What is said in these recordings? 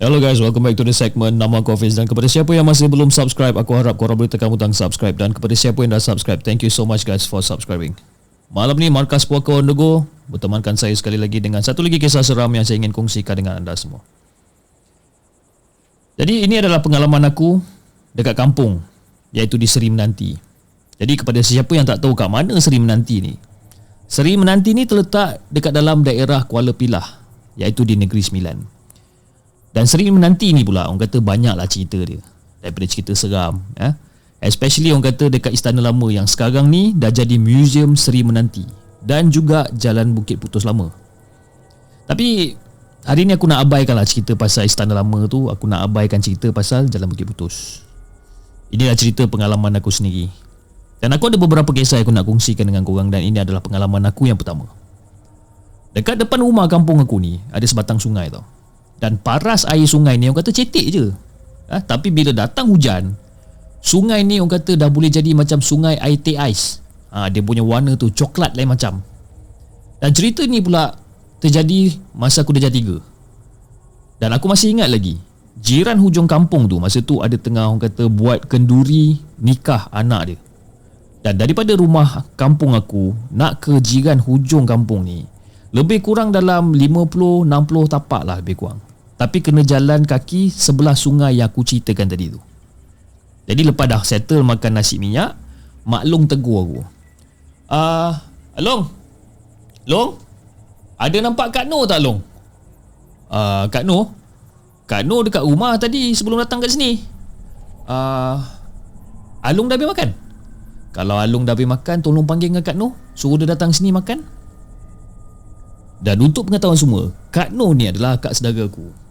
Hello guys, welcome back to the segment. Nama aku Hafiz, dan kepada siapa yang masih belum subscribe, aku harap korang boleh tekan butang subscribe, dan kepada siapa yang dah subscribe, thank you so much guys for subscribing. Malam ni Markas Puaka on the go bertemankan saya sekali lagi dengan satu lagi kisah seram yang saya ingin kongsikan dengan anda semua. Jadi ini adalah pengalaman aku dekat kampung, iaitu di Seri Menanti. Jadi kepada siapa yang tak tahu kat mana Seri Menanti ni, Seri Menanti ni terletak dekat dalam daerah Kuala Pilah, iaitu di Negeri Sembilan. Dan Seri Menanti ni pula orang kata banyaklah cerita dia, daripada cerita seram, especially orang kata dekat Istana Lama yang sekarang ni dah jadi Museum Seri Menanti, dan juga Jalan Bukit Putus Lama. Tapi hari ni aku nak abaikanlah cerita pasal Istana Lama tu, aku nak abaikan cerita pasal Jalan Bukit Putus. Inilah cerita pengalaman aku sendiri. Dan aku ada beberapa kisah yang aku nak kongsikan dengan korang, dan ini adalah pengalaman aku yang pertama. Dekat depan rumah kampung aku ni ada sebatang sungai tau. Dan paras air sungai ni orang kata cetek je. Tapi bila datang hujan, sungai ni orang kata dah boleh jadi macam sungai air teh ais. Dia punya warna tu coklat lain macam. Dan cerita ni pula terjadi masa aku darjah 3. Dan aku masih ingat lagi, jiran hujung kampung tu masa tu ada tengah orang kata buat kenduri nikah anak dia. Dan daripada rumah kampung aku nak ke jiran hujung kampung ni lebih kurang dalam 50-60 tapak lah lebih kurang. Tapi kena jalan kaki sebelah sungai yang aku ceritakan tadi tu. Jadi lepas dah settle makan nasi minyak, Mak Long tegur aku. Long? Long? Ada nampak Kak Noh tak Long? Kak Noh? Kak Noh dekat rumah tadi sebelum datang kat sini. Along dah habis makan? Kalau Along dah habis makan, tolong panggil dengan Kak Noh, suruh dia datang sini makan. Dan untuk pengetahuan semua, Kak Noh ni adalah akak saudara aku.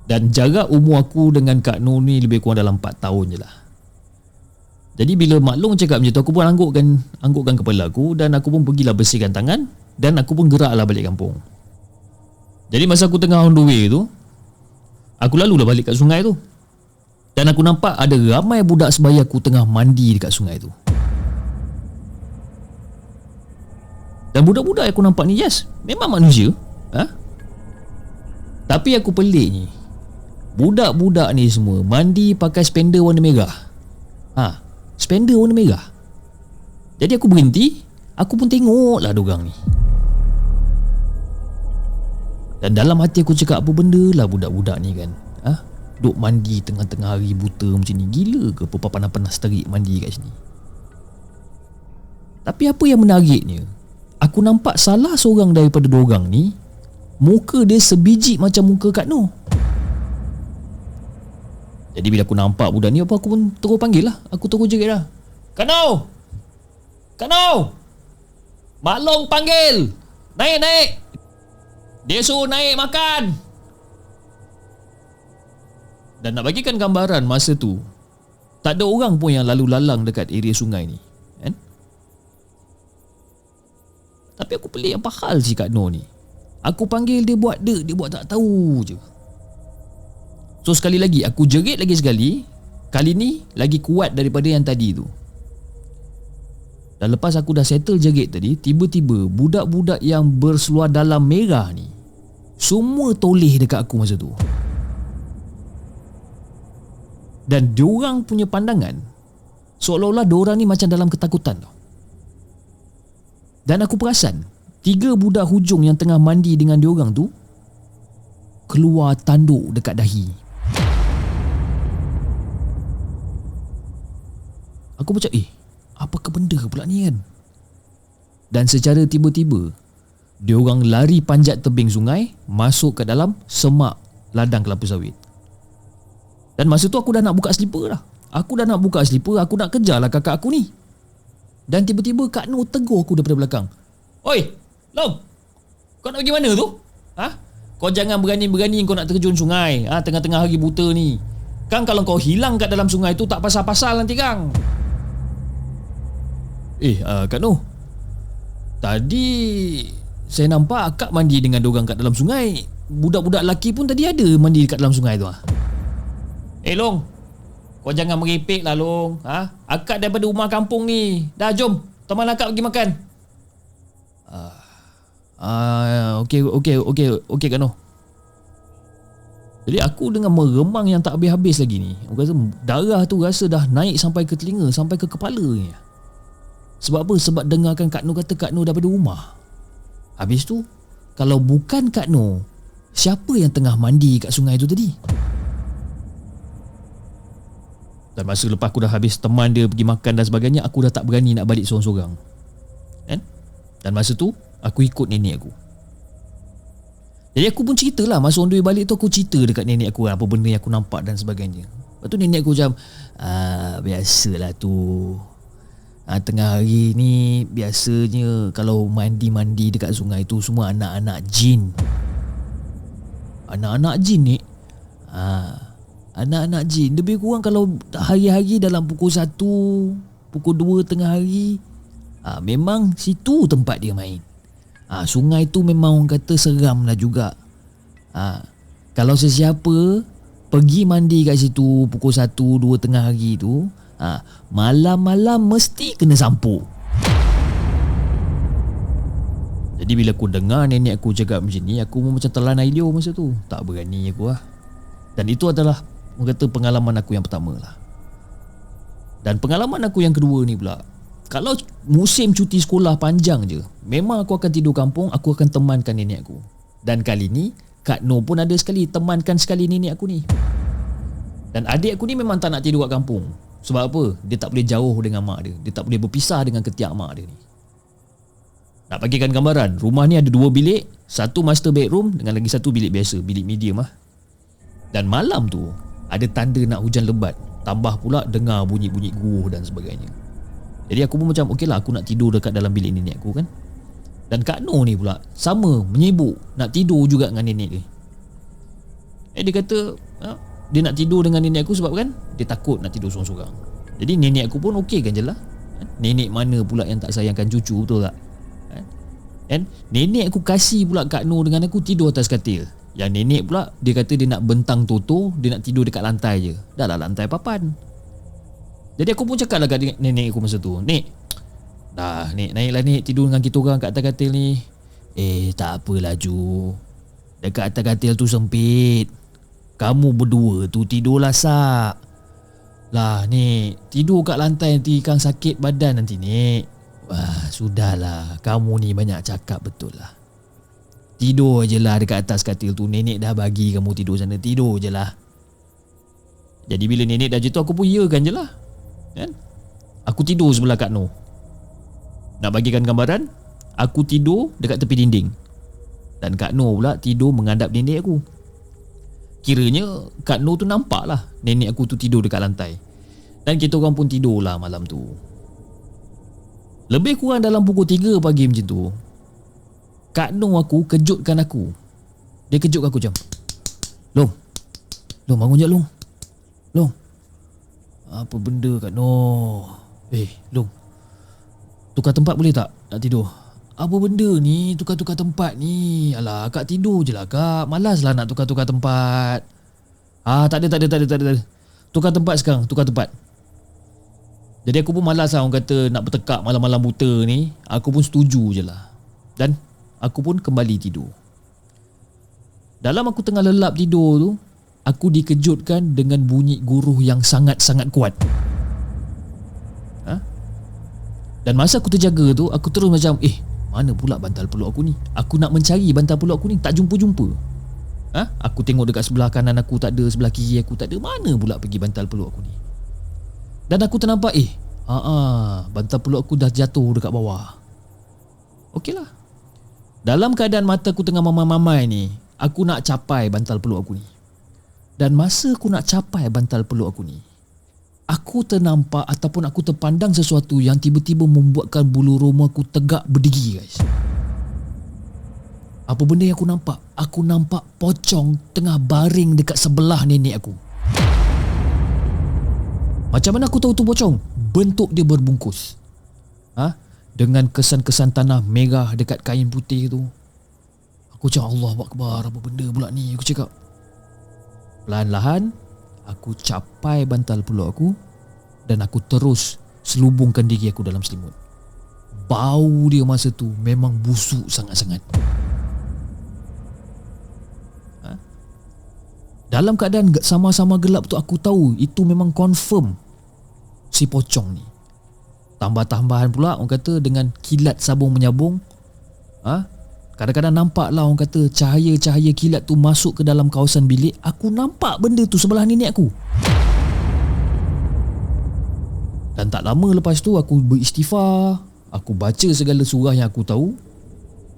Dan jarak umur aku dengan Kak Noh ni lebih kurang dalam 4 tahun je lah. Jadi bila Mak Long cakap macam tu, aku pun anggukkan kepala aku, dan aku pun pergilah bersihkan tangan, dan aku pun geraklah balik kampung. Jadi masa aku tengah on the way tu, aku lalulah balik kat sungai tu. Dan aku nampak ada ramai budak sebaya aku tengah mandi dekat sungai tu. Dan budak-budak yang aku nampak ni, yes, memang manusia. Tapi aku peliknya, budak-budak ni semua mandi pakai spender warna merah. Spender warna merah. Jadi aku berhenti, aku pun tengoklah dorang ni. Dan dalam hati aku cakap, apa benda lah budak-budak ni kan, duk mandi tengah-tengah hari buta macam ni. Gila ke apa panas-panas terik mandi kat sini? Tapi apa yang menariknya, aku nampak salah seorang daripada dorang ni, muka dia sebiji macam muka Kak Noh. Jadi bila aku nampak budak ni, aku pun terus panggil lah. Aku terus jerit lah, Kak Noh! Kak Noh! Mak Long panggil! Naik! Dia suruh naik makan! Dan nak bagikan gambaran masa tu, tak ada orang pun yang lalu lalang dekat area sungai ni, kan? Tapi aku pelik apa hal si Kak Noh ni. Aku panggil dia buat dia buat tak tahu je. So sekali lagi aku jerit lagi sekali. Kali ni lagi kuat daripada yang tadi tu. Dan lepas aku dah settle jerit tadi, tiba-tiba budak-budak yang berseluar dalam merah ni semua toleh dekat aku masa tu. Dan diorang punya pandangan seolah-olah diorang ni macam dalam ketakutan tau. Dan aku perasan 3 budak hujung yang tengah mandi dengan diorang tu keluar tanduk dekat dahi. Aku macam apakah benda pula ni kan? Dan secara tiba-tiba diorang lari panjat tebing sungai, masuk ke dalam semak ladang kelapa sawit. Dan masa tu aku dah nak buka slipper dah. Aku nak kejarlah kakak aku ni. Dan tiba-tiba Kak Noh tegur aku daripada belakang. Oi, Long, kau nak pergi mana tu? Kau jangan berani-berani kau nak terjun sungai tengah-tengah hari buta ni. Kang, kalau kau hilang kat dalam sungai tu tak pasal-pasal nanti kang. Kak Noh, tadi saya nampak akak mandi dengan dorang kat dalam sungai. Budak-budak lelaki pun tadi ada mandi kat dalam sungai tu. Long, kau jangan merepek lah Long. Akak daripada rumah kampung ni. Dah jom, teman akak pergi makan. Okey Kak Noh. Jadi aku dengan meremang yang tak habis-habis lagi ni, aku rasa darah tu rasa dah naik sampai ke telinga, sampai ke kepala ni. Sebab apa? Sebab dengarkan Kak Nur kata Kak Nur daripada rumah. Habis tu, kalau bukan Kak Nur, siapa yang tengah mandi kat sungai tu tadi? Dan masa lepas aku dah habis teman dia pergi makan dan sebagainya, aku dah tak berani nak balik sorang-sorang. Kan? Dan masa tu, aku ikut nenek aku. Jadi aku pun ceritalah, masa on the way balik tu aku cerita dekat nenek aku apa benda yang aku nampak dan sebagainya. Lepas tu nenek aku macam, biasalah tu. Tengah hari ni biasanya kalau mandi-mandi dekat sungai tu semua anak-anak jin. Anak-anak jin ni? Anak-anak jin. Lebih kurang kalau hari-hari dalam pukul 1, pukul 2 tengah hari, memang situ tempat dia main. Sungai tu memang orang kata seram lah juga. Kalau sesiapa pergi mandi kat situ pukul 1, 2 tengah hari tu, malam-malam mesti kena sampuk. Jadi bila aku dengar nenek aku cakap macam ni, aku pun macam telan air liur masa tu. Tak berani aku lah. Dan itu adalah orang kata pengalaman aku yang pertama lah. Dan pengalaman aku yang kedua ni pula, kalau musim cuti sekolah panjang je, memang aku akan tidur kampung, aku akan temankan nenek aku. Dan kali ni Kak Nur pun ada sekali temankan sekali nenek aku ni. Dan adik aku ni memang tak nak tidur kat kampung. Sebab apa? Dia tak boleh jauh dengan mak dia. Dia tak boleh berpisah dengan ketiak mak dia ni. Nak bagikan gambaran, rumah ni ada 2 bilik, satu master bedroom dengan lagi satu bilik biasa, bilik medium lah. Dan malam tu ada tanda nak hujan lebat, tambah pula dengar bunyi-bunyi guruh dan sebagainya. Jadi aku pun macam okey lah, aku nak tidur dekat dalam bilik nenek aku kan. Dan Kak Nur ni pula sama, menyibuk nak tidur juga dengan nenek dia. Dia kata dia nak tidur dengan nenek aku sebab kan dia takut nak tidur sorang-sorang. Jadi nenek aku pun okeykan je lah. Nenek mana pula yang tak sayangkan cucu, betul tak? Dan nenek aku kasih pula Kak Nur dengan aku tidur atas katil. Yang nenek pula dia kata dia nak bentang toto, dia nak tidur dekat lantai je. Dah lah lantai papan. Jadi aku pun cakap lah kat nenek aku masa tu, Nek, dah Nek, naiklah Nek, tidur dengan kita orang kat atas katil ni. Tak apalah Ju, dekat atas katil tu sempit. Kamu berdua tu tidurlah sak. Lah Nek, tidur kat lantai nanti Kang sakit badan nanti Nek. Wah, sudahlah, kamu ni banyak cakap betul lah. Tidur je lah dekat atas katil tu, nenek dah bagi kamu tidur sana, tidur je lah. Jadi bila nenek dah jatuh, aku pun iyakan je lah kan? Aku tidur sebelah Kak Nur. Nak bagikan gambaran, aku tidur dekat tepi dinding, dan Kak Nur pula tidur menghadap nenek aku. Kiranya Kak Nur tu nampak lah nenek aku tu tidur dekat lantai. Dan kita orang pun tidur lah malam tu. Lebih kurang dalam pukul 3 pagi macam tu, Kak Nur aku kejutkan aku. Dia kejut aku macam, Long bangun je Long. Long, apa benda Kak Nur? Long, tukar tempat boleh tak nak tidur? Apa benda ni tukar-tukar tempat ni? Alah Kak tidur je lah Kak, malas lah nak tukar-tukar tempat. Tak ada. Tukar tempat sekarang, tukar tempat. Jadi aku pun malas lah orang kata nak bertekak malam-malam buta ni. Aku pun setuju je lah. Dan aku pun kembali tidur. Dalam aku tengah lelap tidur tu, aku dikejutkan dengan bunyi guruh yang sangat-sangat kuat. Dan masa aku terjaga tu, aku terus macam, mana pula bantal peluk aku ni? Aku nak mencari bantal peluk aku ni, tak jumpa-jumpa. Aku tengok dekat sebelah kanan aku tak ada, sebelah kiri aku tak ada. Mana pula pergi bantal peluk aku ni? Dan aku ternampak, bantal peluk aku dah jatuh dekat bawah. Okeylah. Dalam keadaan mata aku tengah mamai-mamai ni, aku nak capai bantal peluk aku ni. Dan masa aku nak capai bantal peluk aku ni, aku ternampak ataupun aku terpandang sesuatu yang tiba-tiba membuatkan bulu roma aku tegak berdiri, guys. Apa benda yang aku nampak? Aku nampak pocong tengah baring dekat sebelah nenek aku. Macam mana aku tahu tu pocong? Bentuk dia berbungkus. Dengan kesan-kesan tanah merah dekat kain putih tu. Aku cakap, Allahu Akbar, apa benda pula ni? Aku cakap. Perlahan-lahan aku capai bantal peluk aku dan aku terus selubungkan diri aku dalam selimut. Bau dia masa tu memang busuk sangat-sangat. Dalam keadaan sama-sama gelap tu, aku tahu itu memang confirm si pocong ni. Tambah-tambahan pula orang kata dengan kilat sabung menyabung, kadang-kadang nampak lah orang kata cahaya-cahaya kilat tu masuk ke dalam kawasan bilik. Aku nampak benda tu sebelah nenek aku. Dan tak lama lepas tu aku beristighfar, aku baca segala surah yang aku tahu,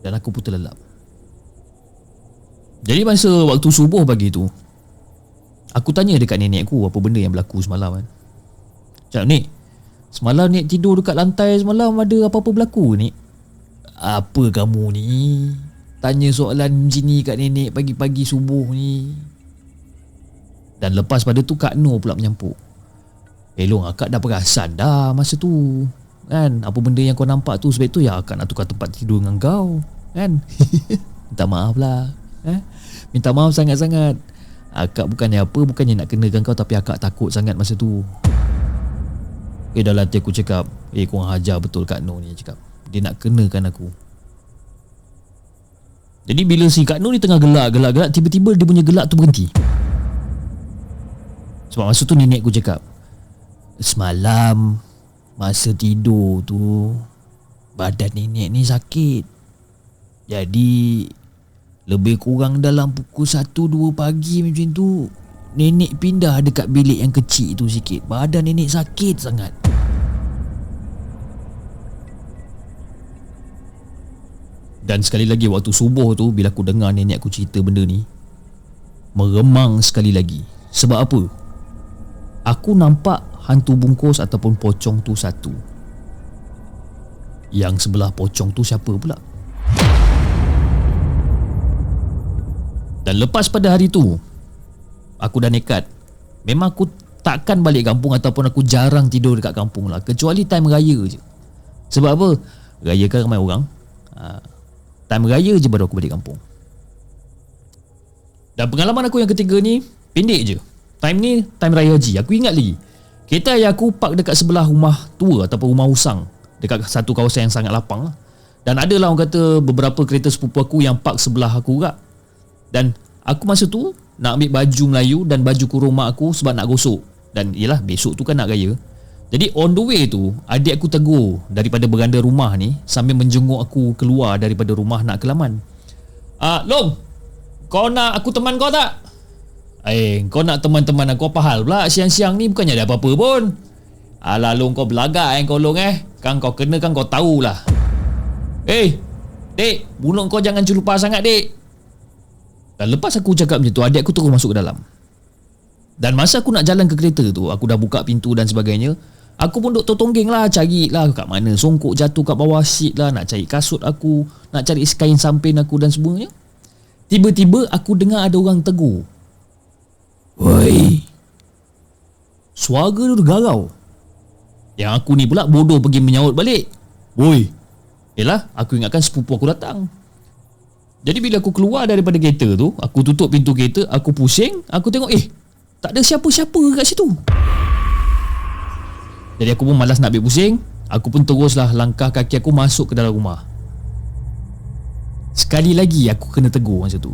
dan aku pun terlelap. Jadi masa waktu subuh pagi tu, aku tanya dekat nenek aku apa benda yang berlaku semalam kan. Cakap, "Nek, semalam Nek tidur dekat lantai semalam, ada apa-apa berlaku Nek?" "Apa kamu ni? Tanya soalan macam ni kat nenek pagi-pagi subuh ni." Dan lepas pada tu Kak Nur pula menyampuk. "Long, akak dah perasan dah masa tu kan, apa benda yang kau nampak tu. Sebab tu ya akak nak tukar tempat tidur dengan kau kan." Minta maaf lah, minta maaf sangat-sangat. Akak bukannya nak kenakan kau, tapi akak takut sangat masa tu. Dalam hati aku cakap, korang hajar betul Kak Nur ni, cakap dia nak kenakan aku. Jadi bila si Kak Nur ni tengah gelak, tiba-tiba dia punya gelak tu berhenti. Sebab masa tu nenek aku cakap, "Semalam masa tidur tu badan nenek ni sakit. Jadi lebih kurang dalam pukul 1-2 pagi macam tu, nenek pindah dekat bilik yang kecil tu sikit. Badan nenek sakit sangat." Dan sekali lagi waktu subuh tu, bila aku dengar nenek aku cerita benda ni, meremang sekali lagi. Sebab apa? Aku nampak hantu bungkus ataupun pocong tu satu. Yang sebelah pocong tu siapa pula? Dan lepas pada hari tu, aku dah nekat. Memang aku takkan balik kampung, ataupun aku jarang tidur dekat kampung lah, kecuali time raya je. Sebab apa? Raya kan ramai orang. Time raya je baru aku balik kampung. Dan pengalaman aku yang ketiga ni pendek je. Time ni time raya haji. Aku ingat lagi, kereta ayah aku park dekat sebelah rumah tua ataupun rumah usang, dekat satu kawasan yang sangat lapang lah. Dan ada lah orang kata beberapa kereta sepupu aku yang park sebelah aku juga. Dan aku masa tu nak ambil baju Melayu dan baju kurung mak aku sebab nak gosok. Dan yelah, besok tu kan nak raya. Jadi on the way tu, adik aku tegur daripada beranda rumah ni sambil menjenguk aku keluar daripada rumah nak ke laman. "Long, kau nak aku teman kau tak?" Kau nak teman-teman aku apa hal pula siang-siang ni, bukannya ada apa-apa pun. "Alah Long, kau belagak kau Long kan kau kena kan kau tahulah." Dek, mulut kau jangan celupar sangat dek." Dan lepas aku cakap macam tu, adik aku terus masuk ke dalam. Dan masa aku nak jalan ke kereta tu, aku dah buka pintu dan sebagainya. Aku pun duk tertonggeng lah, cari lah kat mana songkok jatuh kat bawah seat lah, nak cari kasut aku, nak cari kain samping aku dan semuanya. Tiba-tiba aku dengar ada orang tegur, "Woi." Suara tu garau. Yang aku ni pula bodoh pergi menyaut balik, "Woi." Yelah, aku ingatkan sepupu aku datang. Jadi bila aku keluar daripada kereta tu, aku tutup pintu kereta, aku pusing, aku tengok tak ada siapa-siapa kat situ. Jadi aku pun malas nak ambil pusing. Aku pun teruslah langkah kaki aku masuk ke dalam rumah. Sekali lagi aku kena tegur masa tu.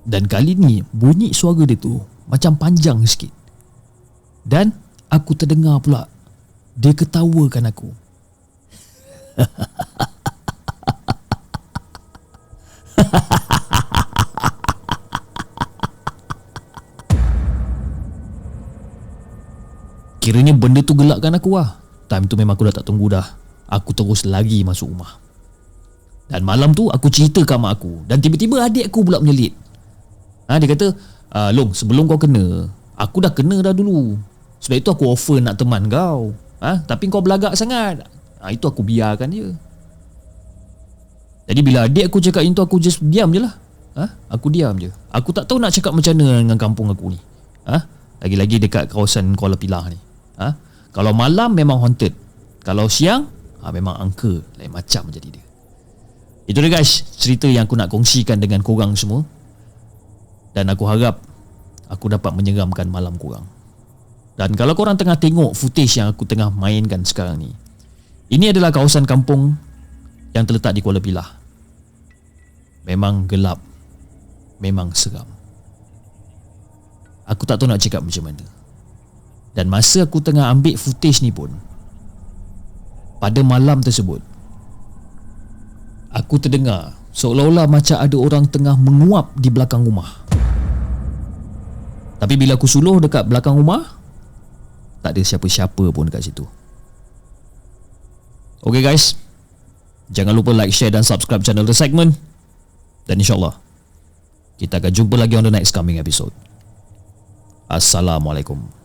Dan kali ni bunyi suara dia tu macam panjang sikit. Dan aku terdengar pula dia ketawakan aku. Kiranya benda tu gelakkan aku lah. Time tu memang aku dah tak tunggu dah. Aku terus lagi masuk rumah. Dan malam tu aku cerita kat mak aku. Dan tiba-tiba adik aku pula menyelit. Dia kata, "Long, sebelum kau kena, aku dah kena dah dulu. Sebab itu aku offer nak teman kau. Tapi kau belagak sangat." Itu aku biarkan je. Jadi bila adik aku cakap itu, aku just diam je lah. Aku diam je. Aku tak tahu nak cakap macam mana dengan kampung aku ni. Lagi-lagi dekat kawasan Kuala Pilah ni. Kalau malam memang haunted. Kalau siang memang angka lain macam jadi dia. Itu dia guys, cerita yang aku nak kongsikan dengan korang semua. Dan aku harap aku dapat menyeramkan malam korang. Dan kalau korang tengah tengok footage yang aku tengah mainkan sekarang ni, ini adalah kawasan kampung yang terletak di Kuala Pilah. Memang gelap, memang seram. Aku tak tahu nak cakap macam mana. Dan masa aku tengah ambil footage ni pun, pada malam tersebut, aku terdengar seolah-olah macam ada orang tengah menguap di belakang rumah. Tapi bila aku suluh dekat belakang rumah, tak ada siapa-siapa pun dekat situ. Okay guys, jangan lupa like, share dan subscribe channel The Segment. Dan insyaAllah kita akan jumpa lagi on the next coming episode. Assalamualaikum.